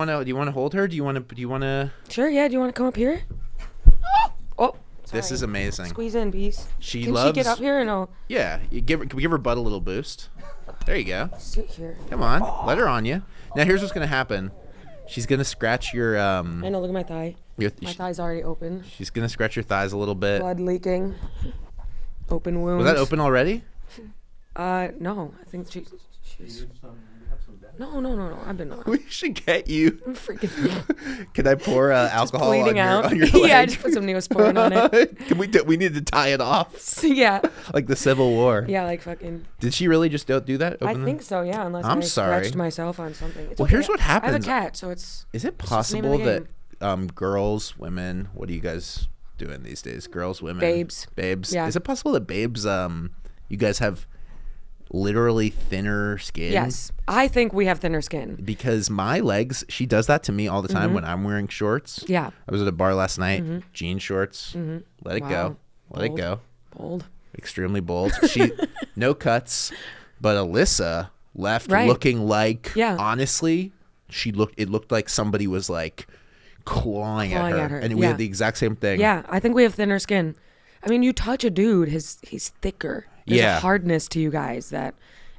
want to hold her? Do you want to? Sure. Yeah. Do you want to come up here? Oh. Sorry. This is amazing. Squeeze in, beast. Can she get up here? No. Yeah. Can we give her butt a little boost? There you go. Sit here. Come on. Let her on you. Now here's what's gonna happen. She's gonna scratch your I know. Look at my thigh. My thigh's already open. She's gonna scratch your thighs a little bit. Blood leaking. Open wound. Was that open already? No. I think she's. No. I've been. We should get you. I'm freaking. Can I pour alcohol on your leg? Yeah, I just put some Neosporin on it. We need to tie it off. Yeah. Like the Civil War. Yeah, like fucking. Did she really just do that? I think so. Yeah, unless I scratched myself on something. It's well, okay. here's what happens. I have a cat, so it's. Is it possible that girls, women, what are you guys doing these days? Girls, women, babes. Yeah. Is it possible that babes, you guys have literally thinner skin? Yes, I think we have thinner skin because my legs, she does that to me all the time when I'm wearing shorts. Yeah, I was at a bar last night, jean shorts. Let it go. Bold, extremely bold. She no cuts, but Alyssa left looking like honestly it looked like somebody was like clawing at her. And we had the exact same thing. Yeah, I think we have thinner skin. I mean, you touch a dude, he's thicker. There's a hardness to you guys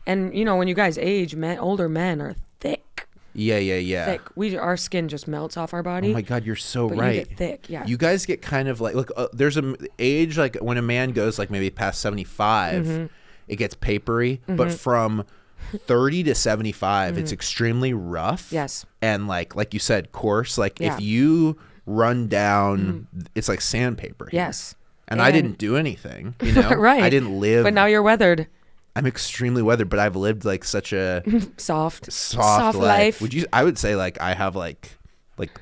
and you know, when you guys age, older men are thick. Yeah. Thick. Our skin just melts off our body. Oh my God, you're so right. You get thick, yeah. You guys get kind of like, look, there's an age like when a man goes like maybe past 75, it gets papery, but from 30 to 75, it's extremely rough. Yes. And like you said, coarse. Like if you run down, it's like sandpaper. Yes. And I didn't do anything, you know? Right. I didn't live. But now you're weathered. I'm extremely weathered, but I've lived like such a soft life. I would say like I have like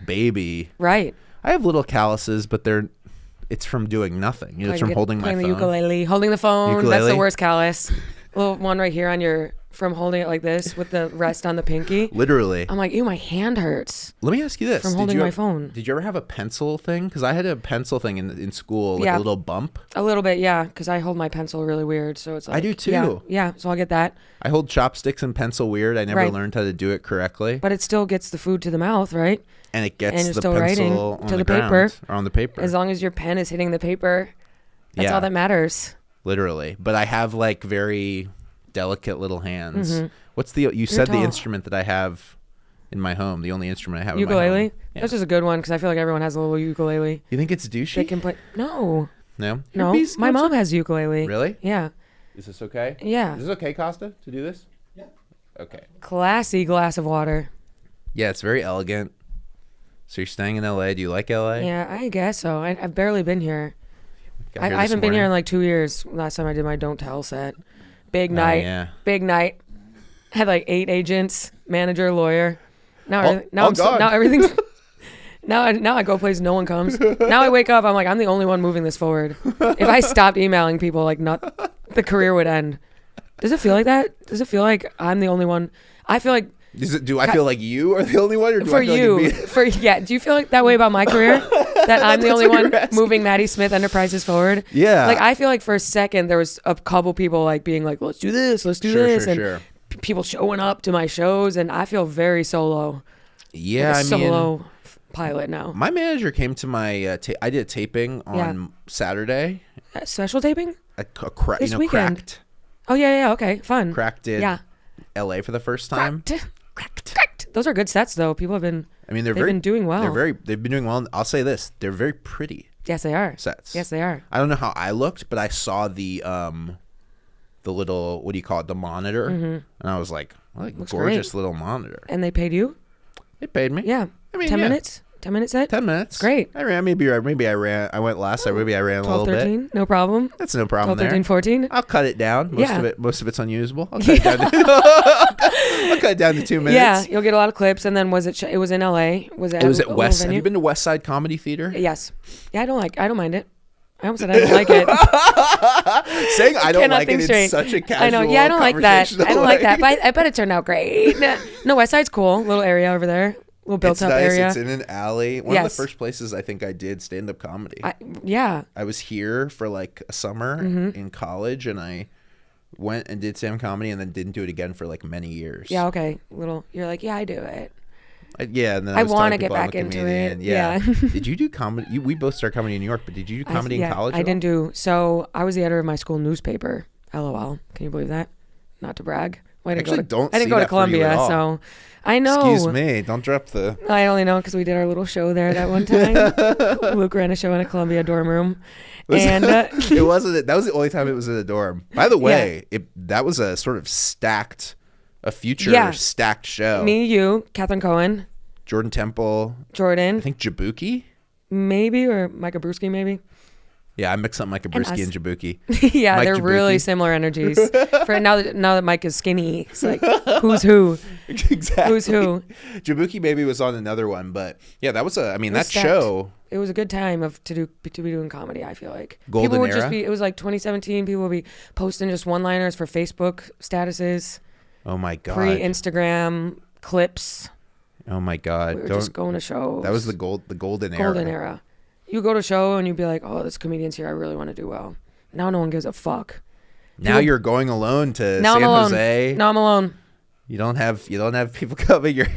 baby. Right. I have little calluses, but it's from doing nothing. You know, it's from holding my phone. The ukulele, holding the phone. That's the worst callus. Little one right here on from holding it like this with the rest on the pinky. Literally. I'm like, ew, my hand hurts. Let me ask you this. From holding my phone. Did you ever have a pencil thing? Because I had a pencil thing in school, like a little bump. A little bit, yeah, because I hold my pencil really weird. So it's like, I do too. Yeah, so I'll get that. I hold chopsticks and pencil weird. I never learned how to do it correctly. But it still gets the food to the mouth, right? And it gets and the pencil on the paper. Or on the paper. As long as your pen is hitting the paper, that's all that matters. Literally. But I have like very delicate little hands. What's you said the instrument that I have in my home, the only instrument I have ukulele? In my home. Yeah. That's just a good one because I feel like everyone has a little ukulele. You think it's douchey? They can play. No. No? My mom has ukulele. Really? Yeah. Is this okay? Yeah. Is this okay, Costa, to do this? Yeah. Okay. Classy glass of water. Yeah, it's very elegant. So you're staying in LA. Do you like LA? Yeah, I guess so. I've barely been here. I haven't been here in like 2 years. Last time I did my Don't Tell set. Big night. Yeah. Big night. Had like 8 agents, manager, lawyer. Now everything's now I go places no one comes. Now I wake up, I'm like, I'm the only one moving this forward. If I stopped emailing people, like the career would end. Does it feel like that? Does it feel like I'm the only one? I feel like do I feel like you are the only one, or do for I feel you? Like do you feel like that way about my career? That I'm the only one moving Maddy Smith Enterprises forward? Yeah. Like I feel like for a second there was a couple people like being like, let's do this, and sure. People showing up to my shows, and I feel very solo. Yeah, like solo pilot now. My manager came to my I did a taping on Saturday. Special taping? This weekend. Cracked. Oh yeah, okay, fun. Cracked did LA for the first time. Cracked. Those are good sets though. People have been. I mean, they've been doing well. They've been doing well. I'll say this: they're very pretty. Yes, they are. Sets. Yes, they are. I don't know how I looked, but I saw the little, what do you call it, the monitor, and I was like gorgeous great. Little monitor. And they paid you? They paid me. Yeah. I mean, 10 minutes? 10 minute set? 10 minutes. Great. I ran. I went last. Maybe I ran 12, a little 13, bit. No problem. That's no problem 12, 13, there. 14. I'll cut it down. Most of it's unusable. I'll cut it down. I'll cut it down to 2 minutes. Yeah, you'll get a lot of clips. And then it was in LA? It was at West. Have you been to West Side Comedy Theater? Yes. Yeah, I don't mind it. I almost said I don't like it. Saying I don't like it is such a casual. I know. Yeah, I don't like that. I don't like that. But I bet it turned out great. No, West Side's cool. Little area over there. Little built up area. It's in an alley. One of the first places I think I did stand up comedy. I was here for like a summer in college, and I went and did stand up comedy, and then didn't do it again for like many years. Yeah. Okay. You're like, yeah, I do it. Yeah, and then I want to get back into it. Yeah. Did you do comedy? We both started comedy in New York, but did you do comedy in college? I didn't do. So I was the editor of my school newspaper. LOL. Can you believe that? Not to brag. I didn't go to Columbia, so I know. Excuse me. Don't drop the. I only know because we did our little show there that one time. Luke ran a show in a Columbia dorm room. It wasn't. That was the only time it was in a dorm. By the way, that was a sort of stacked show. Me, you, Catherine Cohen, Jordan Temple, I think Jabuki, maybe, or Micah Brewski, maybe. Yeah, I mixed up Micah Brewski and Jabuki. Yeah, they're Jabuki. Really similar energies. For now that Mike is skinny, it's like who's who? Exactly. Who's who? Jabuki maybe was on another one, but yeah, that was that show. It was a good time to be doing comedy. I feel like golden people would era. It was like 2017. People would be posting just one-liners for Facebook statuses. Oh my god! Pre-Instagram clips. Oh my god! We were just going to shows. That was the golden era. Golden era. You go to a show and you'd be like, "Oh, this comedian's here. I really want to do well." Now no one gives a fuck. Now you're going alone to San Jose. Now I'm alone. You don't have people coming. You're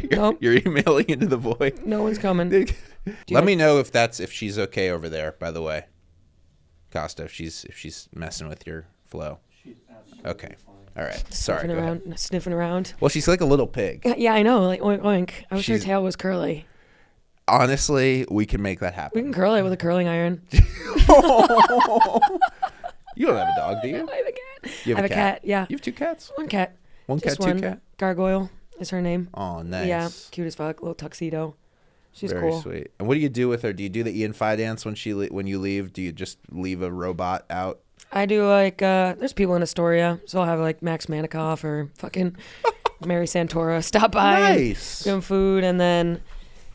emailing into the void. No one's coming. Let me know if she's okay over there. By the way, Costa, if she's messing with your flow. Okay. All right. Sorry. Sniffing around. Well, she's like a little pig. Yeah, I know. Like oink oink. I wish her tail was curly. Honestly, we can make that happen. We can curl it with a curling iron. You don't have a dog, do you? I have a cat. You have a cat. Yeah. You have 2 cats? One cat. One cat, 2 cat? Gargoyle is her name. Oh, nice. Yeah, cute as fuck. Little tuxedo. She's very cool. Sweet. And what do you do with her? Do you do the Ian Phi dance when you leave? Do you just leave a robot out? I do like, there's people in Astoria, so I'll have like Max Manikoff or fucking Mary Santora stop by and give them food, and then,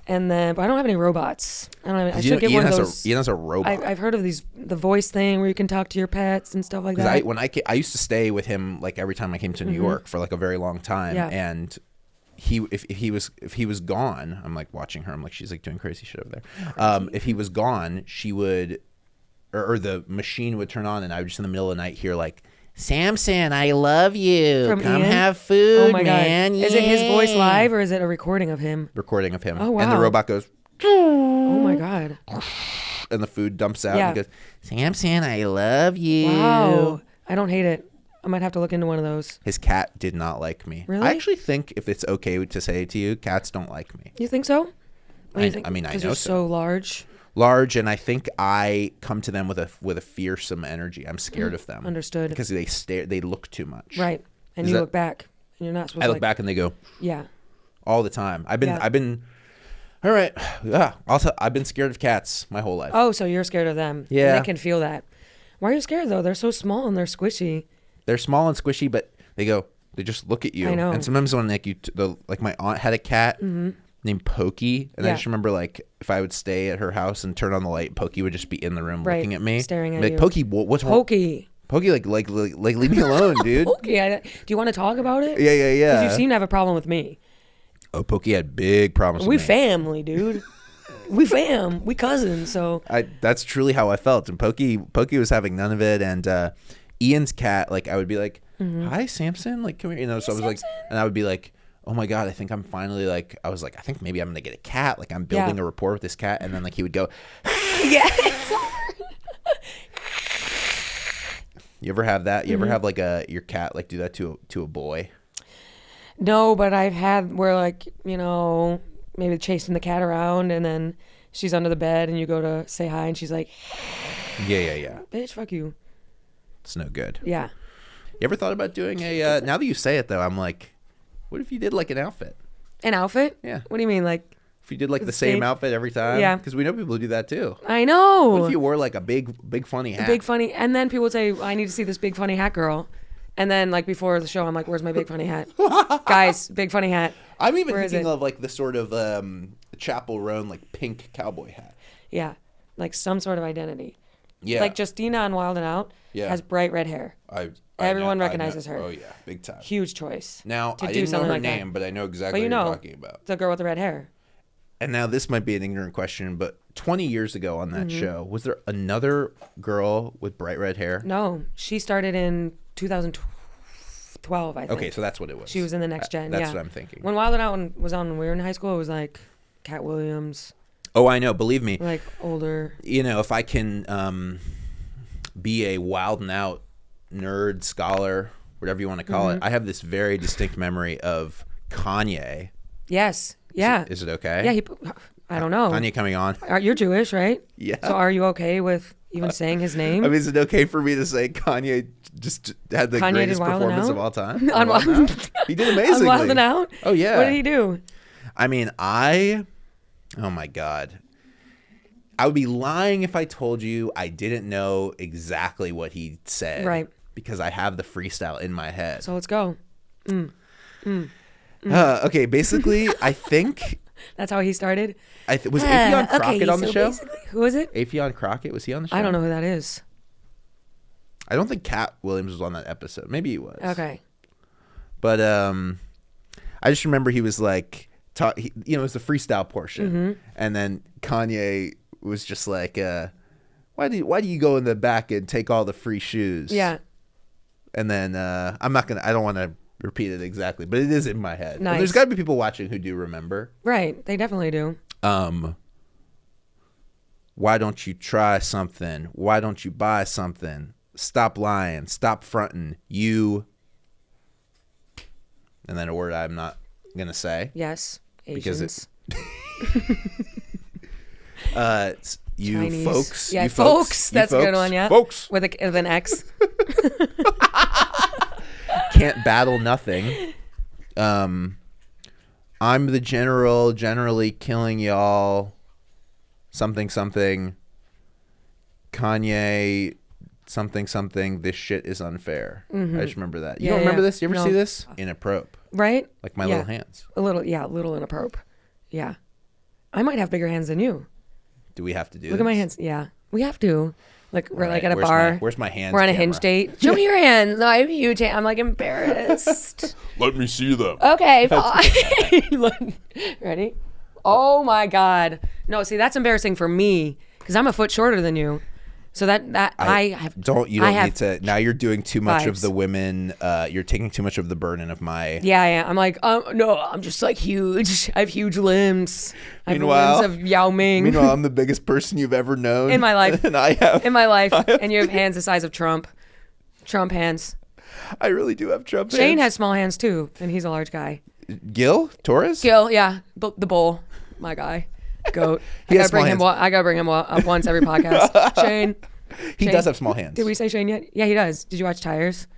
but I don't have any robots. I should get one of those. Ian has a robot. I've heard of the voice thing where you can talk to your pets and stuff like that. I used to stay with him like every time I came to New York for like a very long time, and if he was gone, I'm like watching her. I'm like, she's like doing crazy shit over there. If he was gone, she would, or the machine would turn on, and I would just in the middle of the night hear like, "Samson, I love you. Come Ian? Have food, oh my man." God. Is it his voice live or is it a recording of him? Recording of him. Oh, wow. And the robot goes, "Oh my God." And the food dumps out and he goes, "Samson, I love you." Wow. I don't hate it. I might have to look into one of those. His cat did not like me. Really? I actually think, if it's okay to say to you, cats don't like me. You think so? I mean, I know you're so large. And I think I come to them with a fearsome energy. I'm scared of them. Understood. Because they look too much. Right. And you look back and you're not supposed to. I look back and they go, yeah, all the time. I've been all right. Yeah. Also, I've been scared of cats my whole life. Oh, so you're scared of them. Yeah. And they can feel that. Why are you scared though? They're so small and they're squishy. They're small and squishy, but they just look at you. I know. And sometimes when my aunt had a cat named Pokey, and I just remember like if I would stay at her house and turn on the light, Pokey would just be in the room looking at me, staring at you. Pokey, what's wrong? Pokey, like leave me alone, dude. Pokey, do you want to talk about it? Yeah. Because you seem to have a problem with me. Oh, Pokey had big problems. We with me. Family, dude. We cousins. So that's truly how I felt. And Pokey was having none of it. And Ian's cat, like I would be like, "Hi, Samson, like come here," So I was like, and I would be like, "Oh my God, I think I'm finally like," I was like, "I think maybe I'm gonna get a cat." Like I'm building a rapport with this cat, and then like he would go, "Yeah." You ever have that? You ever have like your cat like do that to a boy? No, but I've had where like, maybe chasing the cat around and then she's under the bed and you go to say hi and she's like, yeah. "Bitch, fuck you." It's no good. Yeah. You ever thought about doing now that you say it though, I'm like, what if you did like an outfit? An outfit? Yeah. What do you mean? Like if you did like the same outfit every time? Yeah. Because we know people who do that too. I know. What if you wore like a big funny hat? And then people would say, "I need to see this big funny hat girl." And then like before the show, I'm like, "Where's my big funny hat?" Guys, big funny hat. I'm even thinking of like the sort of Chapel Roan like pink cowboy hat. Yeah. Like some sort of identity. Yeah. Like Justina on Wild 'N Out has bright red hair. Everyone recognizes her. Oh yeah, big time. Huge choice. Now I didn't know her name, but I know exactly what you're talking about. The girl with the red hair. And now this might be an ignorant question, but 20 years ago on that show, was there another girl with bright red hair? No, she started in 2003. 12, I think. Okay, so that's what it was. She was in the next gen. That's what I'm thinking. When Wild 'N Out was on when we were in high school, it was like Cat Williams. Oh, I know. Believe me. Like older. You know, if I can be a Wild 'N Out nerd, scholar, whatever you want to call it, I have this very distinct memory of Kanye. Yes. Yeah. Is it okay? Yeah. I don't know. Kanye coming on. You're Jewish, right? Yeah. So are you okay with even saying his name? I mean, is it okay for me to say Kanye just had the greatest performance of all time? On Wild 'N Out? He did amazingly. On Wild 'N Out? Oh, yeah. What did he do? I mean, oh my God. I would be lying if I told you I didn't know exactly what he said. Right. Because I have the freestyle in my head. So let's go. Okay, basically, I think... That's how he started? Was Afion Crockett on the show? Who was it? Afion Crockett, was he on the show? I don't know who that is. I don't think Cat Williams was on that episode. Maybe he was. Okay. But I just remember he was like, it was the freestyle portion. And then Kanye was just like, why do you go in the back and take all the free shoes? Yeah. And then I don't want to repeat it exactly, but it is in my head. Nice. Well, there's got to be people watching who do remember. Right. They definitely do. Why don't you try something? Why don't you buy something? Stop lying. Stop fronting. You. And then a word I'm not going to say. Yes. Asians. Because you Chinese. folks. Yeah, you folks. That's a good one, yeah. Folks. With an X. Can't battle nothing. I'm the general, generally killing y'all. Something. Kanye, something. This shit is unfair. I just remember that. You don't remember this? You ever see this? Inappropriate. Right? Like my little hands. A little inappropriate. Yeah. I might have bigger hands than you. Do we have to do Look at my hands. Yeah. We have to. Like, we're like at a bar. Where's my hands? We're on a Hinge date. Show me your hands. No, I have huge hands. I'm like embarrassed. Let me see them. Okay, fine. Ready? Oh my God. No, see, that's embarrassing for me because I'm a foot shorter than you. So you don't need to. Now you're doing too much of the women. You're taking too much of the burden of my. Yeah. I'm like, no, I'm just like huge. I have huge limbs. I have limbs of Yao Ming. Meanwhile, I'm the biggest person you've ever known in my life. And I have in my life, and you have hands the size of Trump. Trump hands. I really do have Trump hands. Shane has small hands too, and he's a large guy. Torres? Gil, yeah, the bull, my guy. Goat. I gotta bring him up once every podcast. Shane. He does have small hands. Did we say Shane yet? Yeah, he does. Did you watch Tires?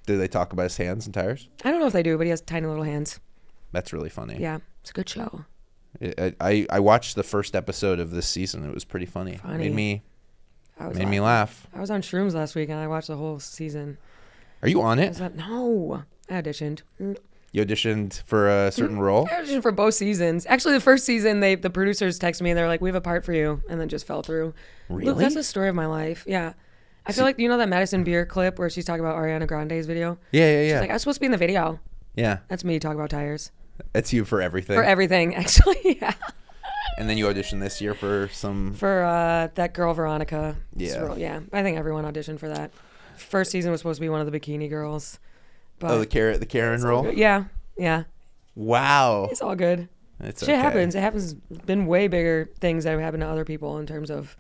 Do they talk about his hands and tires? I don't know if they do, but he has tiny little hands. That's really funny. Yeah, it's a good show. I watched the first episode of this season. It was pretty funny. Made me laugh. I was on shrooms last week and I watched the whole season. Are you on it? No, I auditioned. You auditioned for a certain role? I auditioned for both seasons. Actually, the first season, the producers texted me and they're like, "We have a part for you," and then just fell through. Really? Luke, that's the story of my life. Yeah. I feel like, you know that Madison Beer clip where she's talking about Ariana Grande's video? Yeah. She's like, I was supposed to be in the video. Yeah. That's me talking about tires. That's you for everything? For everything, actually, yeah. And then you auditioned this year for some... For that girl, Veronica. Yeah. Yeah, I think everyone auditioned for that. First season was supposed to be one of the bikini girls. But the Karen role? Yeah. Wow. It's all good. Shit happens. It happens. Been way bigger things that have happened to other people in terms of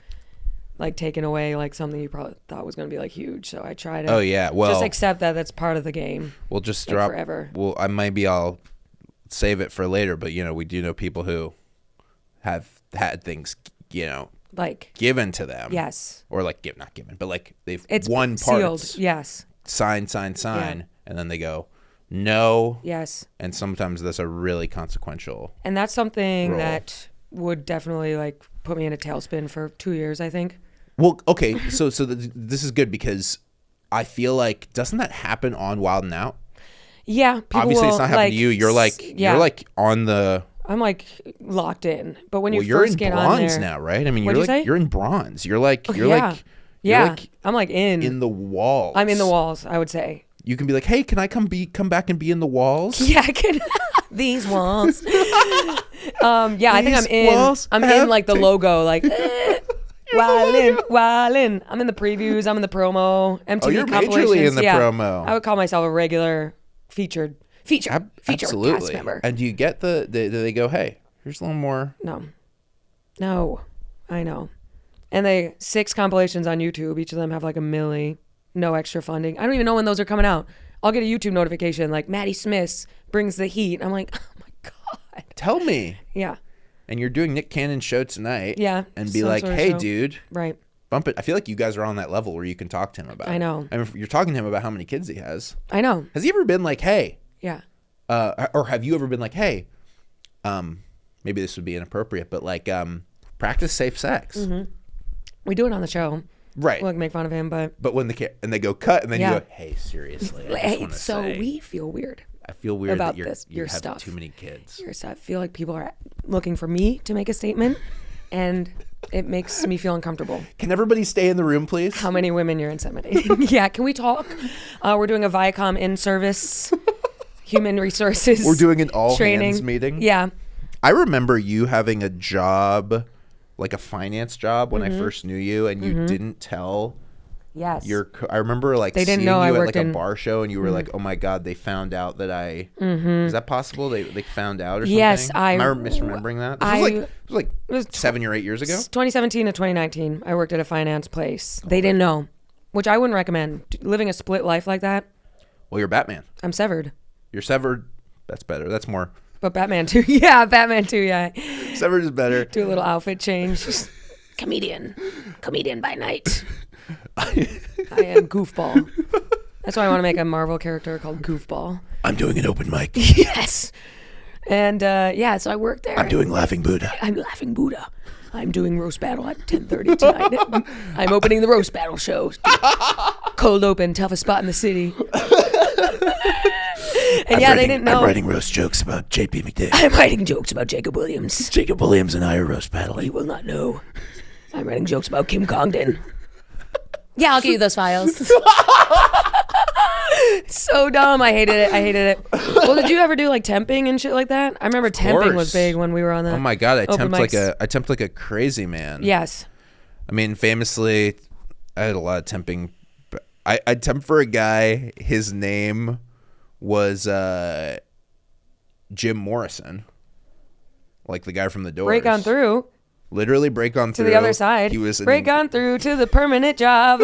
like taking away like something you probably thought was going to be like huge. So I try to just accept that that's part of the game. We'll just like, drop forever. Well, I'll save it for later, but we do know people who have had things, like given to them. Yes. Or like not given, but like it's won parts. Sealed. Yes. Sign, yeah. and then they go no. Yes. And sometimes that's a really consequential. And that's something role. that would definitely like put me in a tailspin for 2 years, I think. Well, okay, so this is good because I feel like doesn't that happen on Wild 'N Out? Yeah, obviously it's not happening to you. You're like on the. I'm like locked in, but when you you're first in get bronze on there now, right? I mean, you're in bronze. You're like I'm like in the walls. I'm in the walls, I would say. You can be like, hey, can I come back and be in the walls? Yeah, I can. These walls. I think I'm in like the logo, like wildin'. I'm in the previews. I'm in the promo. MTV you're compilations. majorly in the promo. I would call myself a regular featured Absolutely. cast member. And do you get do they go, hey, here's a little more? No, I know. And 6 compilations on YouTube. Each of them have like 1 milli, no extra funding. I don't even know when those are coming out. I'll get a YouTube notification like Maddie Smith brings the heat. I'm like, oh my God. Tell me. Yeah. And you're doing Nick Cannon's show tonight. Yeah. And be like, hey, dude. Right. Bump it. I feel like you guys are on that level where you can talk to him about it. I know. I mean, you're talking to him about how many kids he has. I know. Has he ever been like, hey? Yeah. Or have you ever been like, hey, maybe this would be inappropriate, but like, practice safe sex. Mm-hmm. We do it on the show. Right. We'll like make fun of him, but when they go cut, and then you go, hey, seriously. We feel weird. I feel weird about that you have stuff. too many kids. I feel like people are looking for me to make a statement, and it makes me feel uncomfortable. Can everybody stay in the room, please? How many women you're inseminating? Yeah, can we talk? We're doing a Viacom in-service human resources. We're doing an all training. Hands meeting. Yeah. I remember you having a job, like a finance job, when I first knew you, and you didn't tell. Yes. I remember like they didn't seeing know you I at worked like a bar show, and you were like, "Oh my God, they found out that I." Is that possible? They found out or something? Yes, Am I misremembering that? It was 7 or 8 years ago. 2017 to 2019. I worked at a finance place. They didn't know, which I wouldn't recommend. Living a split life like that. Well, you're Batman. I'm severed. You're severed. That's better. That's more. But Batman too. Yeah, Batman too. Yeah. Severed is better. Do a little outfit change. Comedian by night. I am Goofball. That's why I want to make a Marvel character called Goofball. I'm doing an open mic. Yes. And so I worked there. I'm doing Laughing Buddha. I'm Laughing Buddha. I'm doing Roast Battle at 10:30 tonight. I'm opening the Roast Battle show. Cold open, toughest spot in the city. And they didn't know. I'm writing roast jokes about J.P. McDade. I'm writing jokes about Jacob Williams. Jacob Williams and I are roast battling. He will not know. I'm writing jokes about Kim Congdon. Yeah, I'll give you those files. So dumb. I hated it. Well, did you ever do like temping and shit like that? I remember temping was big when we were on the. Oh my God, I temped like a crazy man. Yes. I mean, famously, I had a lot of temping. I temped for a guy. His name was Jim Morrison, like the guy from The Doors. Break on through. Literally break on through to the other side. He was break on through to the permanent job.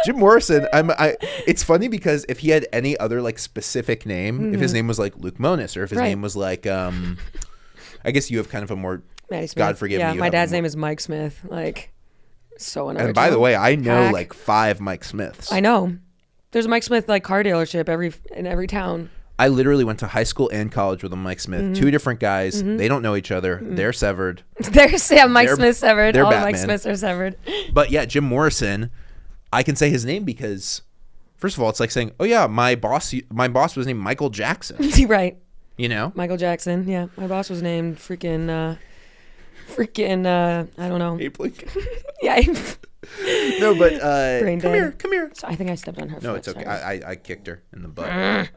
Jim Morrison. It's funny because if he had any other like specific name, if his name was like Luke Mones, or if his name was like, I guess you have kind of a more Maddy Smith. God forgive me. Yeah, my dad's name is Mike Smith. Like, so unoriginal. And by the way, I know like 5 Mike Smiths. I know. There's a Mike Smith like car dealership in every town. I literally went to high school and college with a Mike Smith. 2 different guys. They don't know each other. They're severed. Mike Smith severed. All Batman. Mike Smiths are severed. But yeah, Jim Morrison, I can say his name because, first of all, it's like saying, oh yeah, my boss was named Michael Jackson. Right. You know? Michael Jackson, yeah. My boss was named freaking, I don't know. Abe Lincoln. Yeah. No, but come here. So I think I stepped on her. No, it's okay. I kicked her in the butt.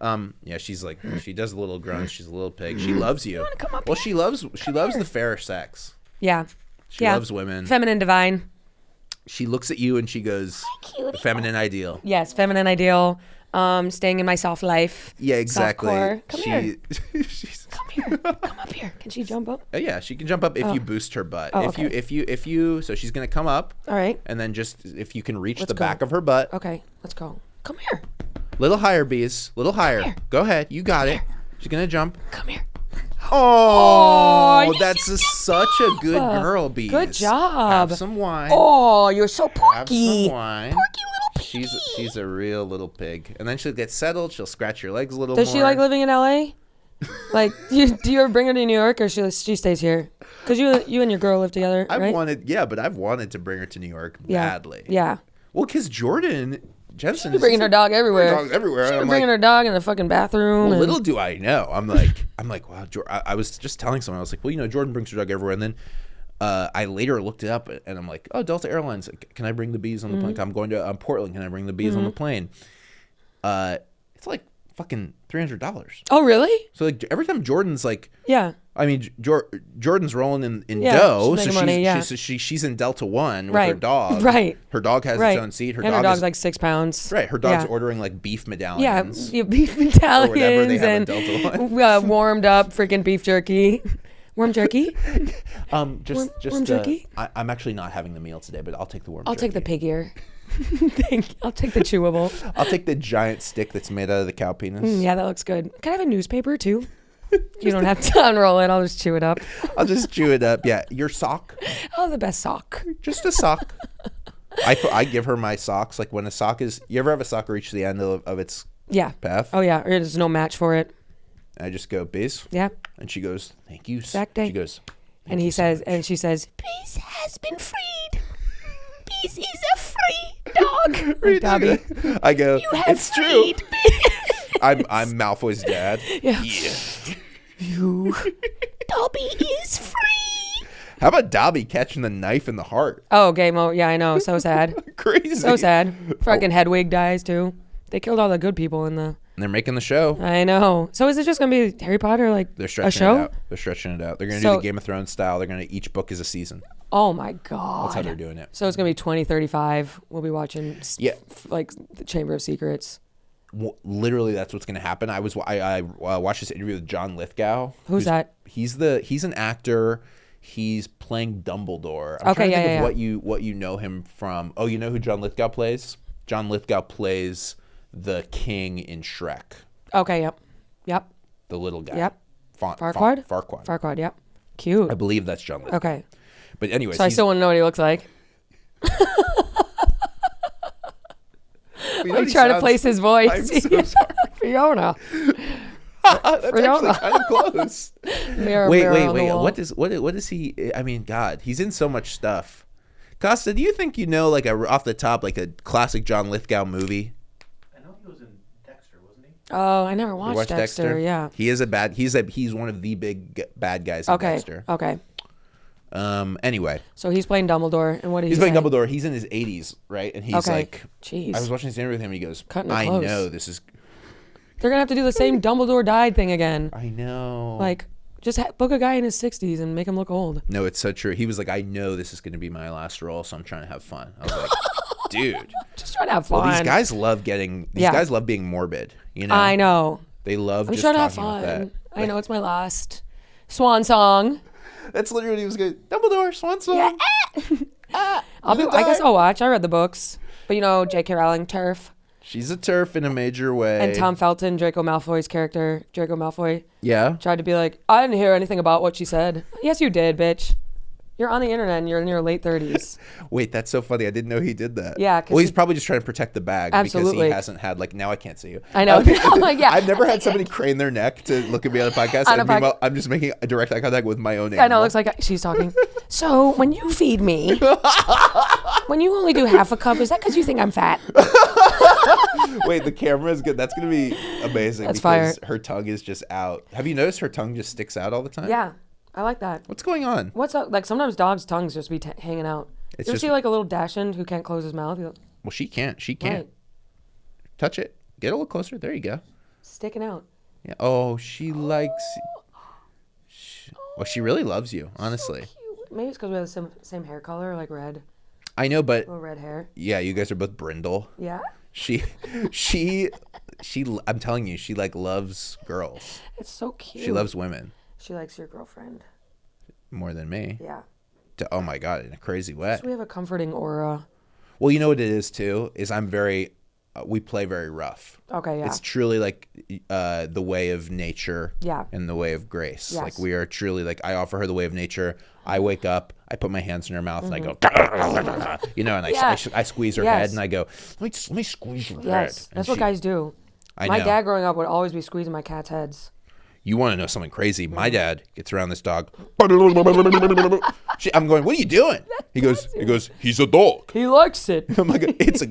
Yeah, she's like, she does a little grunge. She's a little pig. She loves you. Come up well, she loves the fair sex. Yeah. She loves women. Feminine divine. She looks at you and she goes, feminine ideal. Yes, feminine ideal. Staying in my soft life. Yeah, exactly. Come here. Come here. Come up here. Can she jump up? Oh yeah, she can jump up if you boost her butt. If you so she's gonna come up. All right. And then just if you can reach the back of her butt. Okay, let's go. Come here. Little higher, bees. Little higher. Go ahead. You got it. She's gonna jump. Come here. Oh, that's such a good girl, bees. Good job. Have some wine. Oh, you're so porky. Have some wine. Porky little pig. She's a real little pig. And then she'll get settled. She'll scratch your legs a little more. Does more. she like living in LA? Like, do you ever bring her to New York, or she stays here? Because you and your girl live together, right? I've wanted to bring her to New York badly. Yeah. Well, because Jordan Jensen is bringing her dog everywhere. Dogs everywhere. She's bringing her dog in the fucking bathroom. Well, little do I know. I'm like, wow. I was just telling someone. I was like, well, Jordan brings her dog everywhere. And then I later looked it up, and I'm like, oh, Delta Airlines. Can I bring the bees on the plane? I'm going to Portland. Can I bring the bees on the plane? It's like fucking $300. Oh, really? So like every time Jordan's like, yeah. I mean, Jordan's rolling in dough, so money, she's in Delta One with right. her dog. Right. Her dog has its own seat. Her dog's like 6 pounds. Right. Her dog's ordering like beef medallions. Yeah, beef medallions or whatever they have in Delta One. Warmed up freaking beef jerky. Warm jerky? Warm jerky? I'm actually not having the meal today, but I'll take the warm jerky. I'll take the pig ear. I'll take the chewable. I'll take the giant stick that's made out of the cow penis. Yeah, that looks good. Can I have a newspaper too? You don't have to unroll it. I'll just chew it up. I'll just chew it up. Yeah. Your sock? Oh, the best sock. Just a sock. I give her my socks. Like when a sock is, you ever have a sock reach the end of its path? Oh, yeah. There's no match for it. I just go, Biz. Yeah. And she goes, thank you. Exact day. She goes, and he says, and she says, Biz has been freed. Biz is a free dog. Like Dobby. I go, you have it's freed true. I'm Malfoy's dad. Yeah. You. Dobby is free. How about Dobby catching the knife in the heart? Oh, game over. Yeah, I know. So sad. Crazy. So sad. Fucking Hedwig dies too. They killed all the good people in the. And they're making the show. I know. So is it just gonna be Harry Potter like they're stretching a show? It out. They're stretching it out. They're gonna do the Game of Thrones style. They're gonna each book is a season. Oh my god. That's how they're doing it. So it's gonna be 2035. We'll be watching. Like the Chamber of Secrets. Literally, that's what's gonna happen. I watched this interview with John Lithgow. Who's that? He's an actor. He's playing Dumbledore. I'm trying to think of what you know him from. Oh, you know who John Lithgow plays? John Lithgow plays the king in Shrek. Okay, yep. The little guy. Yep. Farquaad? Farquaad, yep. Cute. I believe that's John Lithgow. Okay. But anyways. So I still want to know what he looks like. I try to place his voice. I'm so sorry. Fiona. That's actually kind of close. Wait. What is he? I mean, God, he's in so much stuff. Costa, do you think you know, like off the top, like a classic John Lithgow movie? I know he was in Dexter, wasn't he? Oh, I never watched Dexter. Yeah. He is he's one of the big bad guys in Dexter. Okay. Anyway. So he's playing Dumbledore, and what did he He's playing Dumbledore. He's in his 80s, right? And he's like, jeez. I was watching this interview with him, and he goes, I close. know this is. They're gonna have to do the same Dumbledore died thing again. I know. Like, just book a guy in his 60s and make him look old. No, it's so true. He was like, I know this is going to be my last role, so I'm trying to have fun. I was like, dude. Just trying to have fun. Well, these guys love being morbid, you know? I know. They love I'm just trying to have talking about fun. that. I know it's my last swan song. That's literally what he was going, Dumbledore, swan song. Yeah. I guess I'll watch. I read the books. But you know, J.K. Rowling, TERF. She's a TERF in a major way. And Tom Felton, Draco Malfoy's character, Draco Malfoy. Yeah. Tried to be like, I didn't hear anything about what she said. Yes, you did, bitch. You're on the internet and you're in your late 30s. Wait, that's so funny. I didn't know he did that. Yeah. Well, he's probably just trying to protect the bag. Absolutely. Because he hasn't had, like, now I can't see you. I know. Yeah. I've never had somebody crane their neck to look at me on a podcast. Meanwhile, I'm just making a direct eye contact with my own animal. I know. It looks like she's talking. So when you feed me, when you only do half a cup, is that because you think I'm fat? Wait, the camera is good. That's going to be amazing. That's because fire. Her tongue is just out. Have you noticed her tongue just sticks out all the time? Yeah. I like that. What's going on? What's up? Like sometimes dogs' tongues just be hanging out. You ever see like a little Dachshund who can't close his mouth? Well, she can't. She can't. Right. Touch it. Get a little closer. There you go. Sticking out. Yeah. Oh, she likes. Well, she really loves you, honestly. So cute. Maybe it's because we have the same hair color, like red. I know, but little red hair. Yeah, you guys are both brindle. Yeah. She. I'm telling you, she like loves girls. It's so cute. She loves women. She likes your girlfriend. More than me. Yeah. Oh my God, in a crazy way. So we have a comforting aura. Well, you know what it is too? Is I'm very, we play very rough. Okay, yeah. It's truly like the way of nature. Yeah. And the way of grace. Yes. Like we are truly like, I offer her the way of nature. I wake up, I put my hands in her mouth and I go, you know, and I squeeze her head and I go, let me squeeze your head. Yes, that's what guys do. My dad growing up would always be squeezing my cat's heads. You want to know something crazy? My dad gets around this dog. I'm going, what are you doing? He goes, he's a dog. He likes it. I'm like,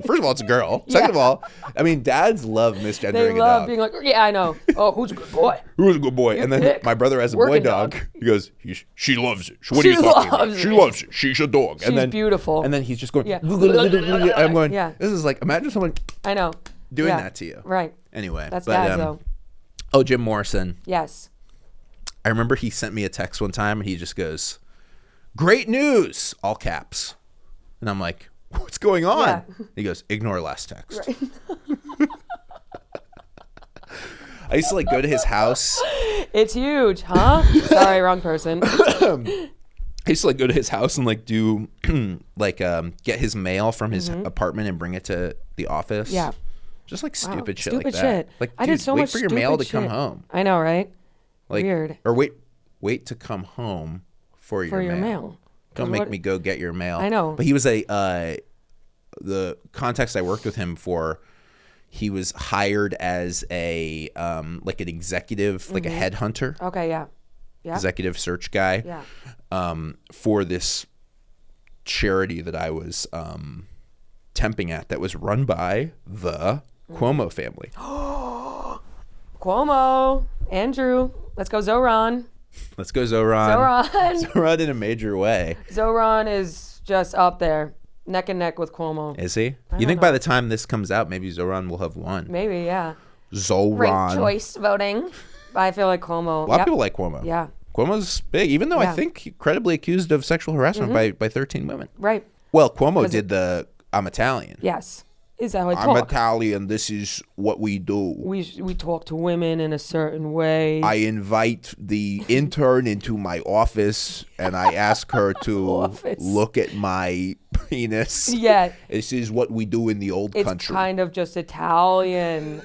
first of all, it's a girl. Second of all, I mean, dads love misgendering a dog. They love being like, yeah, I know. Oh, who's a good boy? Who's a good boy? And then my brother has a boy dog. He goes, she loves it. What are you talking about? She loves it. She's a dog. She's beautiful. And then he's just going, I'm going, Yeah. this is like, imagine someone. I know. doing that to you. Right. Anyway. That's bad, though. Oh, Jim Morrison. Yes. I remember he sent me a text one time and he just goes, "Great news," all caps. And I'm like, "What's going on?" Yeah. He goes, "Ignore last text." Right. I used to like go to his house. It's huge, huh? Sorry, wrong person. I used to like go to his house and like do like get his mail from his apartment and bring it to the office. Yeah. Just like stupid shit stupid like that. shit. Like, I dude, did so wait much for your stupid mail to shit. come home. I know, right? Like, weird. Or wait to come home for your mail. Don't make me go get your mail. I know. But he was the context I worked with him for, he was hired as a like an executive, like a headhunter. Okay, yeah. Yeah. Executive search guy. Yeah. For this charity that I was temping at that was run by the Cuomo family. Cuomo, Andrew, let's go Zoran. Let's go Zoran. Zoran in a major way. Zoran is just up there, neck and neck with Cuomo. Is he? You think by the time this comes out, maybe Zoran will have won? Maybe, yeah. Zoran. Ranked choice voting. But I feel like Cuomo. A lot of people like Cuomo. Yeah. Cuomo's big, even though I think credibly accused of sexual harassment by 13 women. Right. Well, Cuomo did the "I'm Italian." Yes. Is that how I talk? I'm Italian. This is what we do. We talk to women in a certain way. I invite the intern into my office and I ask her to look at my penis. Yeah. This is what we do in the old country. It's kind of just Italian.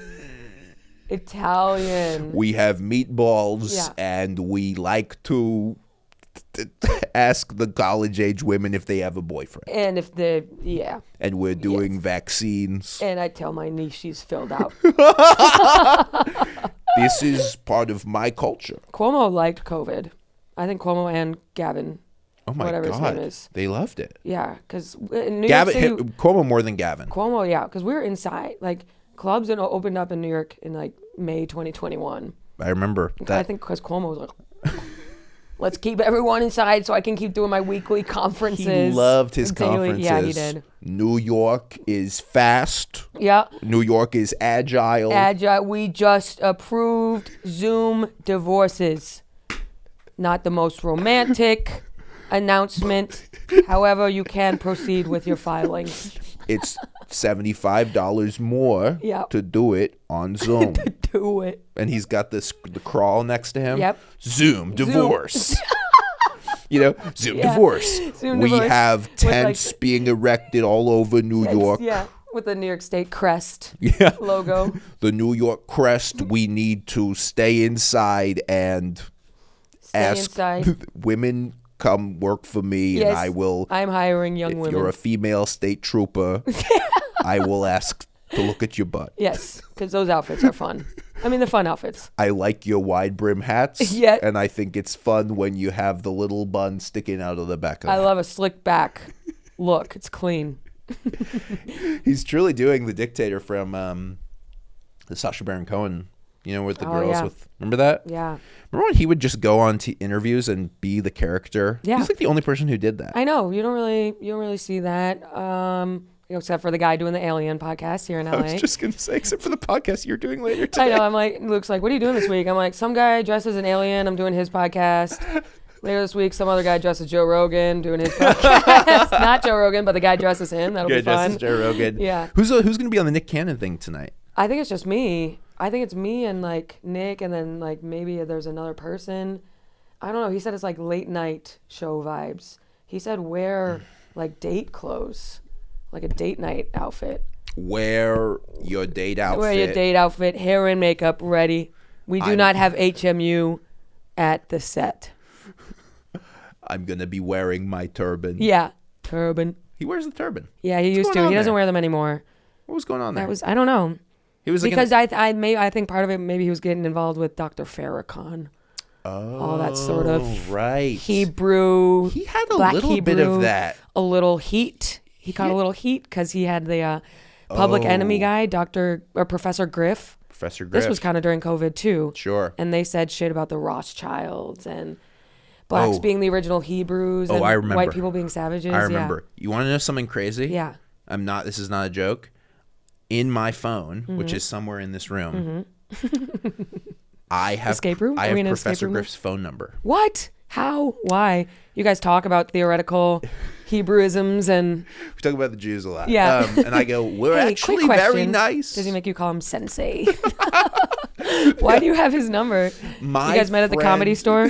We have meatballs and we like to ask the college-age women if they have a boyfriend. And if they, And we're doing vaccines. And I tell my niece she's filled out. This is part of my culture. Cuomo liked COVID. I think Cuomo and Gavin. Oh my whatever God. his name is. They loved it. Yeah, because in New York City, Cuomo more than Gavin. Cuomo, yeah, because we were inside. Like, clubs opened up in New York in like May 2021. I remember that. I think because Cuomo was like, let's keep everyone inside so I can keep doing my weekly conferences. He loved his conferences. Yeah, he did. New York is fast. Yeah. New York is agile. We just approved Zoom divorces. Not the most romantic announcement. However, you can proceed with your filing. It's $75 more to do it on Zoom. To do it. And he's got the crawl next to him. Yep. Zoom divorce. Zoom divorce. Zoom we divorce. have tents being erected all over New York. Yeah, with the New York State crest logo. The New York crest. We need to stay inside and ask women come work for me, and I will. I'm hiring young women. If you're a female state trooper, I will ask to look at your butt. Yes, because those outfits are fun. I mean, the fun outfits. I like your wide brim hats. Yeah. And I think it's fun when you have the little bun sticking out of the back of it. I love a slick back look. It's clean. He's truly doing the dictator from the Sacha Baron Cohen, with the girls with. Remember that? Yeah. Remember when he would just go on to interviews and be the character? Yeah. He's like the only person who did that. I know. You don't really see that. Except for the guy doing the Alien podcast here in LA. I was just going to say, except for the podcast you're doing later today. I know. I'm like, Luke's like, what are you doing this week? I'm like, some guy dressed as an alien. I'm doing his podcast. Later this week, some other guy dressed as Joe Rogan doing his podcast. Not Joe Rogan, but the guy dressed as him. That'll be fun. Dressed as Joe Rogan. Yeah. Who's going to be on the Nick Cannon thing tonight? I think it's just me. I think it's me and like Nick, and then like maybe there's another person. I don't know. He said it's like late night show vibes. He said wear like date clothes. Like a date night outfit. Wear your date outfit. Wear your date outfit. Hair and makeup ready. We do not have HMU at the set. I'm going to be wearing my turban. Yeah. Turban. He wears the turban. Yeah, he used to. He doesn't wear them anymore. What was going on there? I don't know. He was like because I think part of it, maybe he was getting involved with Dr. Farrakhan. All that sort of right. Hebrew. He had a little Hebrew, bit of that. A little heat. He caught a little heat because he had the Public Enemy guy, Professor Griff. Professor Griff. This was kind of during COVID too. Sure. And they said shit about the Rothschilds and blacks being the original Hebrews and I remember. white people being savages. I remember. You want to know something crazy? Yeah. This is not a joke. in my phone, which is somewhere in this room, I have escape room. I have Professor Griff's phone number. What? How? Why? You guys talk about theoretical Hebrewisms and we talk about the Jews a lot. Yeah. And I go, we're actually very nice. Does he make you call him sensei? Why do you have his number? You guys met at the Comedy Store?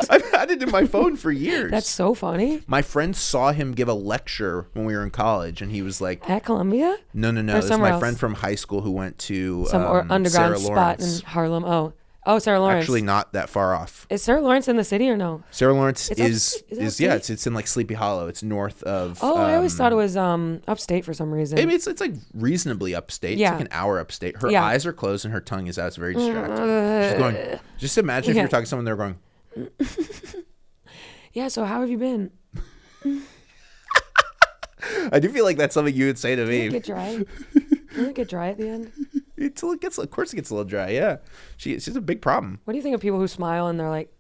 I've had it in my phone for years. That's so funny. My friend saw him give a lecture when we were in college, and he was like, at Columbia? No. This is my friend from high school who went to some underground Sarah spot Lawrence. in Harlem. Oh, Sarah Lawrence. Actually, not that far off. Is Sarah Lawrence in the city or no? Sarah Lawrence is it's in like Sleepy Hollow. It's north of. Oh, I always thought it was upstate for some reason. Maybe it's like reasonably upstate. Yeah. It's like an hour upstate. Her eyes are closed and her tongue is out. It's very distracting. She's going. Just imagine if you're talking to someone, they're going. Yeah. So how have you been? I do feel like that's something you would say to me. Doesn't it get dry? Doesn't it get dry at the end? Of course it gets a little dry. Yeah, she's a big problem. What do you think of people who smile and they're like,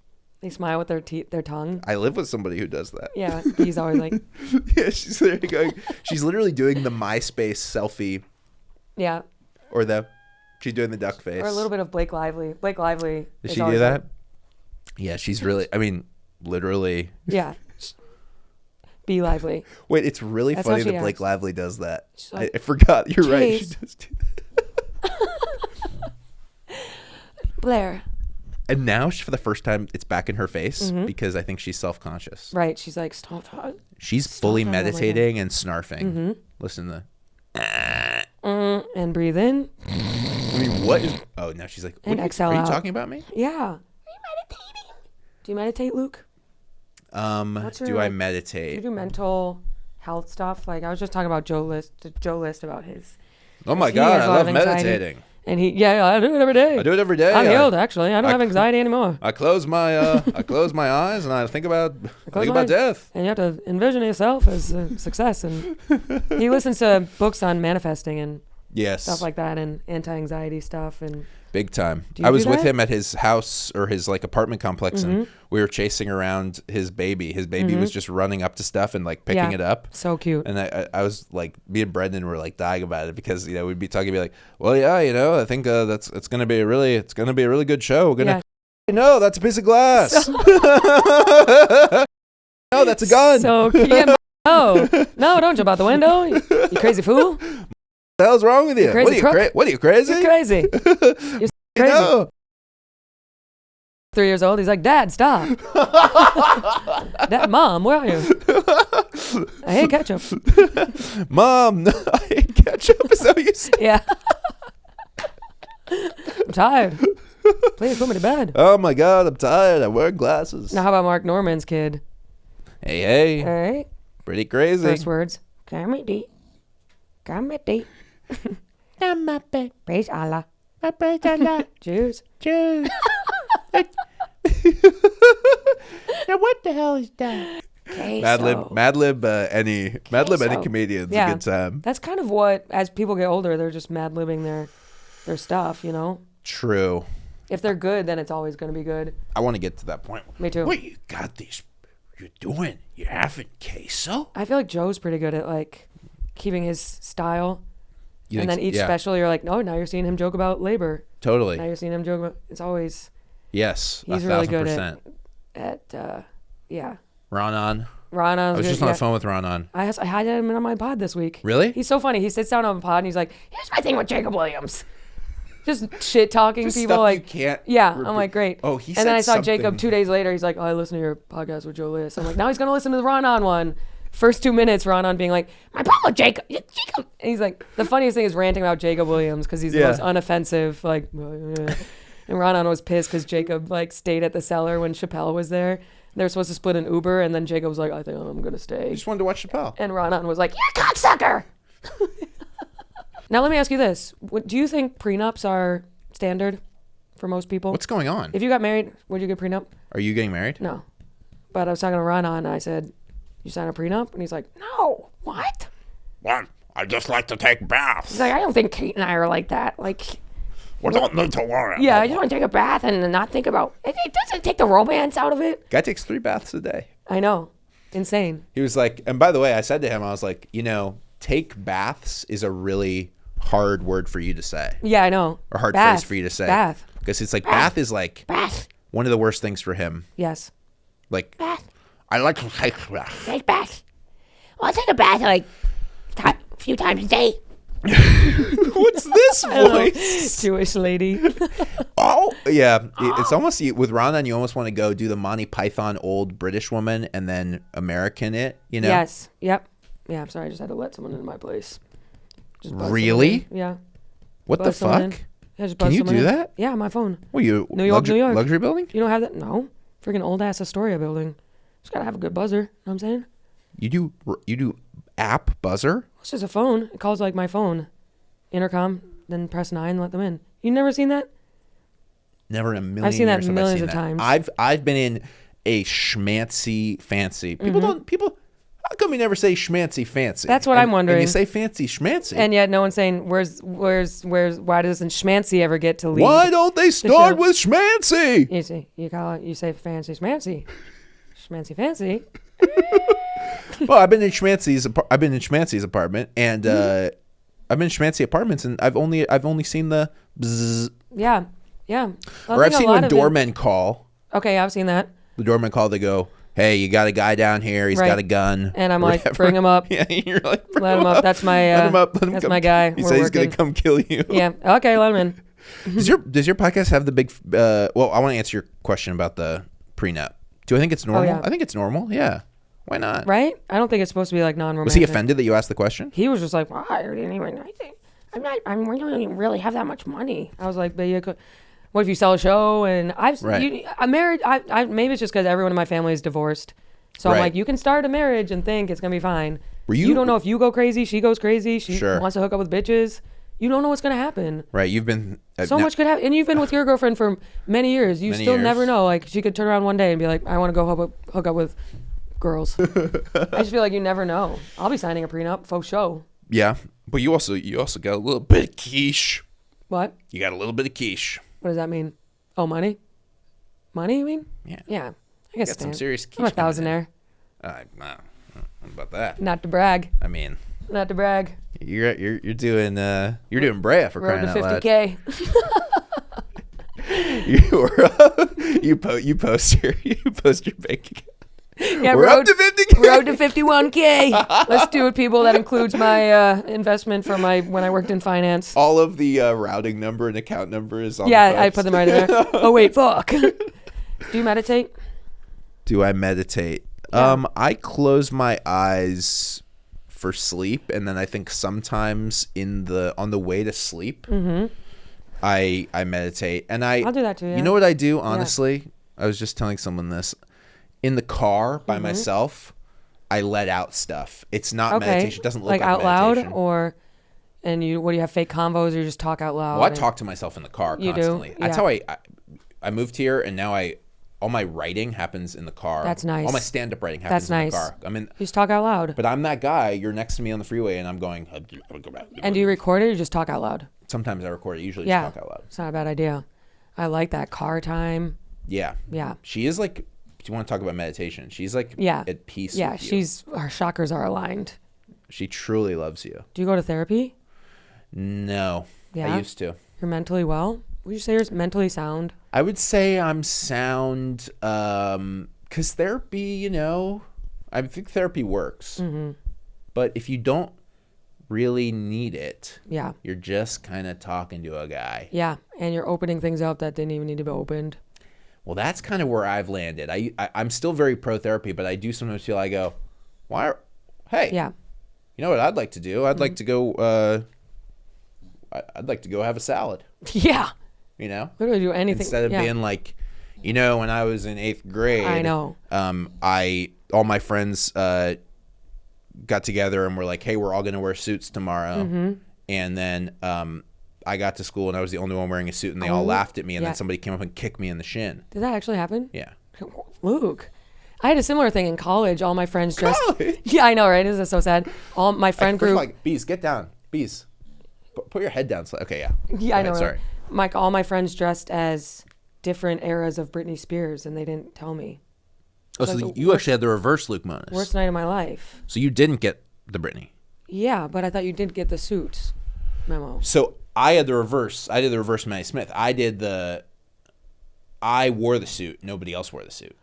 they smile with their tongue? I live with somebody who does that. Yeah, he's always like. Yeah, she's literally going. She's literally doing the MySpace selfie. Yeah. Or she's doing the duck face. Or a little bit of Blake Lively. Blake Lively. Does she do that? Yeah, she's really. I mean, literally. Yeah. Be lively. Wait, it's really funny that Blake Lively does that. Like, I forgot. You're right. She does do that. Blair. And now, for the first time, it's back in her face because I think she's self-conscious. Right. She's like, stop. She's fully meditating and snarfing. Listen to and breathe in. I mean, what is... Oh, now she's like, and exhale are you out. talking about me? Yeah. Are you meditating? Do you meditate, Luke? Do I meditate? Do you do mental health stuff? Like, I was just talking about Joe List about his... Oh my God, I love meditating. And I do it every day. I'm healed, actually. I don't have anxiety anymore. I close my eyes and I think about death. And you have to envision yourself as a success. And he listens to books on manifesting and stuff like that, and anti-anxiety stuff. And big time. I was with him at his house or his like apartment complex, and we were chasing around his baby. His baby was just running up to stuff and like picking it up. So cute. And I was like, me and Brendan were like dying about it because we'd be talking, be like, well, yeah, I think it's gonna be a really good show. We're gonna no, that's a piece of glass. No, that's a gun. So no, don't jump out the window, you crazy fool. What the hell's wrong with you? What are you crazy? You're crazy. You're crazy. No. 3 years old. He's like, Dad, stop. Dad, Mom, where are you? I hate ketchup. Mom, no, I hate ketchup. Is that what you said? Yeah. I'm tired. Please put me to bed. Oh my God, I'm tired. I wear glasses. Now, how about Mark Norman's kid? Hey. All right. Pretty crazy. First words. Comedy. Praise Allah. Praise Allah. Jews. Now what the hell is that? Madlib, any comedian's a good time. That's kind of what, as people get older, they're just madlibbing their stuff, you know? True. If they're good, then it's always going to be good. I want to get to that point. Me too. What you got these? You're doing? You're having queso? I feel like Joe's pretty good at like keeping his style. And then each special, you're like, no, now you're seeing him joke about labor. Totally. Now you're seeing him joke about. It's always. Yes. He's really good at Ronan. I was just on the phone with Ronan. I had him on my pod this week. Really? He's so funny. He sits down on the pod and he's like, here's my thing with Jacob Williams. Just shit talking people stuff like you can't. Yeah, I'm like, great. Oh, he said And then I saw something. Jacob 2 days later. He's like, oh, I listened to your podcast with Joe List. I'm like, now he's gonna listen to the Ronan one. First 2 minutes, Ronan being like, my problem with Jacob. And he's like, the funniest thing is ranting about Jacob Williams because he's the most unoffensive. Like, and Ronan was pissed because Jacob like stayed at the cellar when Chappelle was there. They were supposed to split an Uber, and then Jacob was like, I think I'm gonna stay. I just wanted to watch Chappelle. And Ronan was like, you're a cocksucker. Now let me ask you this: do you think prenups are standard for most people? What's going on? If you got married, would you get prenup? Are you getting married? No. But I was talking to Ronan, and I said, you sign a prenup? And he's like, no. What? Well, I just like to take baths. He's like, I don't think Kate and I are like that. Like, we don't need to worry. Yeah, I just want to take a bath and not think about it. It doesn't take the romance out of it. Guy takes 3 baths a day. I know. Insane. He was like, and by the way, I said to him, I was like, take baths is a really hard word for you to say. Yeah, I know. Or hard phrase for you to say. Bath. Because it's like bath is like one of the worst things for him. Yes. Like Bath. I like to take a bath. Take bath. Well, I take a bath like a few times a day. What's this voice? Jewish lady. Oh yeah, it's almost with Ramadan. You almost want to go do the Monty Python old British woman and then American it. You know? Yes. Yep. Yeah. I'm sorry. I just had to let someone into my place. Really? Yeah. What the fuck? Yeah, Can you do that? Yeah, my phone. Well, you New York. luxury building? You don't have that? No. Freaking old ass Astoria building. Just gotta have a good buzzer. You know what I'm saying? You do app buzzer? It's just a phone. It calls like my phone. Intercom. Then press 9. Let them in. You never seen that? Never in a million I've seen that years millions of times. I've been in a schmancy fancy. People. How come we never say schmancy fancy? That's what I'm wondering. And you say fancy schmancy. And yet no one's saying why doesn't schmancy ever get to lead? Why don't they start with schmancy? You say fancy schmancy. Schmancy fancy. Well, I've been in Schmancy's apartment, and I've been in Schmancy apartments, and I've only seen the bzzz. Yeah. Or I've seen when doormen call. Okay, I've seen that. The doormen call. They go, "Hey, you got a guy down here. He's got a gun." And I'm like, "Bring him up." Yeah, you're like, "Let him up." That's my. Let him up. That's my guy. He said he's gonna come kill you. Yeah. Okay, let him in. Does your podcast have the big? Well, I want to answer your question about the prenup. Do I think it's normal? Yeah. I think it's normal. Yeah. Why not? Right? I don't think it's supposed to be like non-romantic. Was he offended that you asked the question? He was just like, "Well, I didn't even. We don't even really have that much money. I was like, but you could. What if you sell a show? And I'm married. I maybe it's just because everyone in my family is divorced. So I'm like, you can start a marriage and think it's gonna be fine. You don't know if you go crazy, she goes crazy, she wants to hook up with bitches. You don't know what's gonna happen. Right. You've been so much could happen, and you've been with your girlfriend for many years. You still never know. Like she could turn around one day and be like, I want to go hook up with girls. I just feel like you never know. I'll be signing a prenup, faux show. Yeah, but you also got a little bit of quiche. What? You got a little bit of quiche. What does that mean? Oh, money? Money, you mean? Yeah. Yeah. I guess got some serious quiche. I'm a thousandaire. What about that? Not to brag. I mean, not to brag. You're doing Brea for crying out loud. $50K. you post your bank account. Yeah, we're up to 50K. Road to 51K. Let's do it, people. That includes my investment from when I worked in finance. All of the routing number and account number is on. Yeah, I put them right in there. Oh wait, fuck. Do you meditate? Do I meditate? Yeah. I close my eyes for sleep, and then I think sometimes on the way to sleep, I meditate, and I'll do that too. Yeah. You know what I do? Honestly, I was just telling someone this. In the car by myself, I let out stuff. It's not meditation. It doesn't look like out meditation. loud, do you have fake convos, or you just talk out loud? Well, I talk to myself in the car constantly. That's how I moved here, and now all my writing happens in the car. That's nice. All my stand-up writing happens in the car. You just talk out loud. But I'm that guy. You're next to me on the freeway, and I'm going. And do you record it or just talk out loud? Sometimes I record it. Usually just talk out loud. It's not a bad idea. I like that car time. Yeah. Yeah. She is like. You want to talk about meditation? She's like at peace. Yeah, with you. Her chakras are aligned. She truly loves you. Do you go to therapy? No. Yeah. I used to. You're mentally well? Would you say you're mentally sound? I would say I'm sound because therapy, I think therapy works. Mm-hmm. But if you don't really need it, you're just kind of talking to a guy. Yeah, and you're opening things up that didn't even need to be opened. Well, that's kind of where I've landed. I'm still very pro therapy, but I do sometimes feel you know what I'd like to do? I'd like to go. I'd like to go have a salad. Yeah. Literally do anything instead of being like, when I was in 8th grade. I know. All my friends got together and were like, "Hey, we're all gonna wear suits tomorrow," and then I got to school and I was the only one wearing a suit, and they all laughed at me, and then somebody came up and kicked me in the shin. Did that actually happen? Yeah. Luke, I had a similar thing in college. All my friends dressed. Yeah, I know, right? Isn't it so sad? All my friend group. Like, Bees, get down. Bees, put your head down. Okay, yeah. Yeah, I know. Sorry. All my friends dressed as different eras of Britney Spears, and they didn't tell me. Oh, so you actually had the reverse Luke Mones. Worst night of my life. So you didn't get the Britney. Yeah, but I thought you did get the suits. memo. So I had the reverse. I did the reverse Maddie Smith. I wore the suit. Nobody else wore the suit.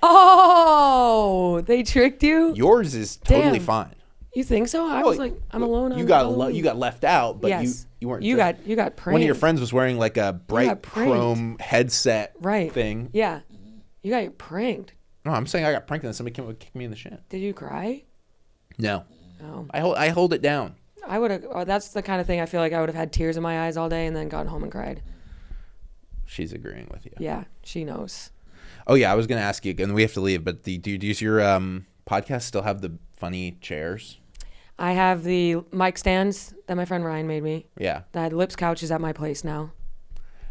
Oh, they tricked you? Yours is totally fine. You think so? I was like, I'm alone. You got left out, but yes. you weren't. You got pranked. One of your friends was wearing like a bright chrome headset thing. Yeah, you got pranked. No, I'm saying I got pranked and then somebody came and kicked me in the shin. Did you cry? No. Oh. I hold it down. I would have. Oh, that's the kind of thing I feel like I would have had tears in my eyes all day and then gone home and cried. She's agreeing with you. Yeah, she knows. Oh yeah, I was gonna ask you, and we have to leave. But does your podcast still have the funny chairs? I have the mic stands that my friend Ryan made me. Yeah. That Lips couch is at my place now.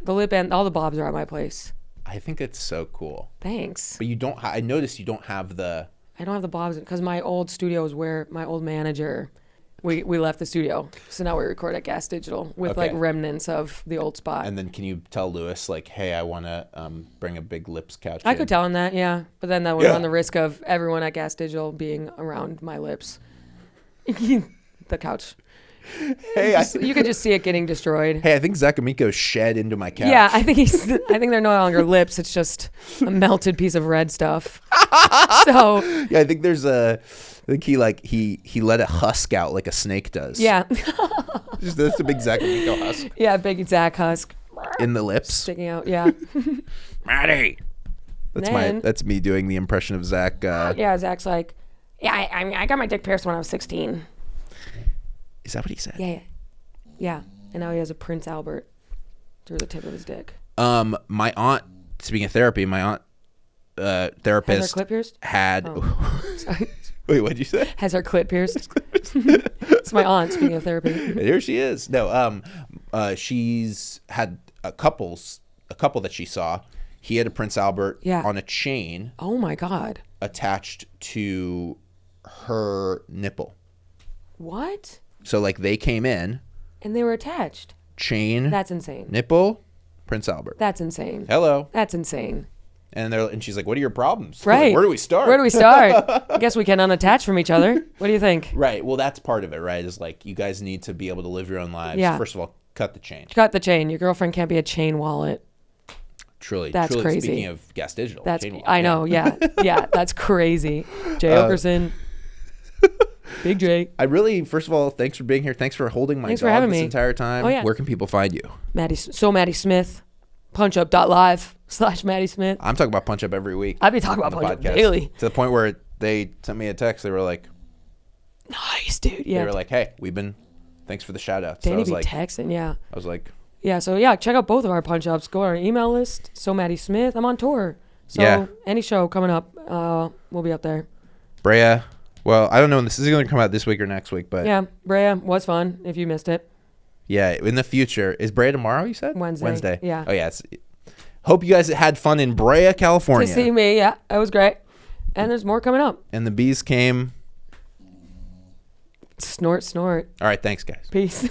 The lip and all the bobs are at my place. I think it's so cool. Thanks. But you don't. I noticed you don't have the. I don't have the bobs because my old studio is where my old manager. We left the studio, so now we record at Gas Digital with like remnants of the old spot. And then can you tell Lewis like, hey, I want to bring a big Lips couch? I could tell him that, yeah, but then that would run the risk of everyone at Gas Digital being around my lips. The couch. Hey, you could just see it getting destroyed. Hey, I think Zach Amico shed into my couch. Yeah, I think they're no longer lips. It's just a melted piece of red stuff. So yeah, I think there's I think he let a husk out like a snake does. Yeah. That's a big Zach Amico husk. Yeah, big Zach husk. In the lips. Sticking out, yeah. Maddy. That's me doing the impression of Zach. Yeah, Zach's like, Yeah, I got my dick pierced when I was 16. Is that what he said? Yeah. And now he has a Prince Albert through the tip of his dick. My aunt, speaking of therapy, my aunt therapist has her clit pierced? Had. Oh. Wait, what'd you say? Has her clit pierced? It's my aunt. Speaking of therapy, here she is. No, she's had a couple that she saw. He had a Prince Albert on a chain. Oh my God! Attached to her nipple. What? So like they came in. And they were attached. Chain. That's insane. Nipple. Prince Albert. That's insane. Hello. That's insane. And she's like, "What are your problems? Right. Like, where do we start? I guess we can unattach from each other. What do you think? Right. Well, that's part of it, right? Is like you guys need to be able to live your own lives. Yeah. First of all, cut the chain. Cut the chain. Your girlfriend can't be a chain wallet. Truly. That's crazy. Speaking of Gas Digital. I know. Yeah. Yeah. That's crazy. Jay Okerson. Big J. I really, first of all, thanks for being here. Thanks for holding my dog this entire time. Oh, yeah. Where can people find you? Maddy Smith. punchup.live/Maddy Smith. I'm talking about Punch Up every week. I'd be talking about Punch Up daily. To the point where they sent me a text. They were like, nice, dude. Yeah. They were like, hey, thanks for the shout out. Danny be texting, yeah. I was like. Yeah, so yeah, check out both of our Punch Ups. Go on our email list. So Maddy Smith. I'm on tour. So any show coming up, we'll be up there. Brea. Well, I don't know when this is going to come out this week or next week, but yeah, Brea was fun if you missed it. Yeah, in the future. Is Brea tomorrow, you said? Wednesday. Yeah. Oh, yeah. Hope you guys had fun in Brea, California. To see me, yeah. That was great. And there's more coming up. And the bees came. Snort, snort. All right, thanks, guys. Peace.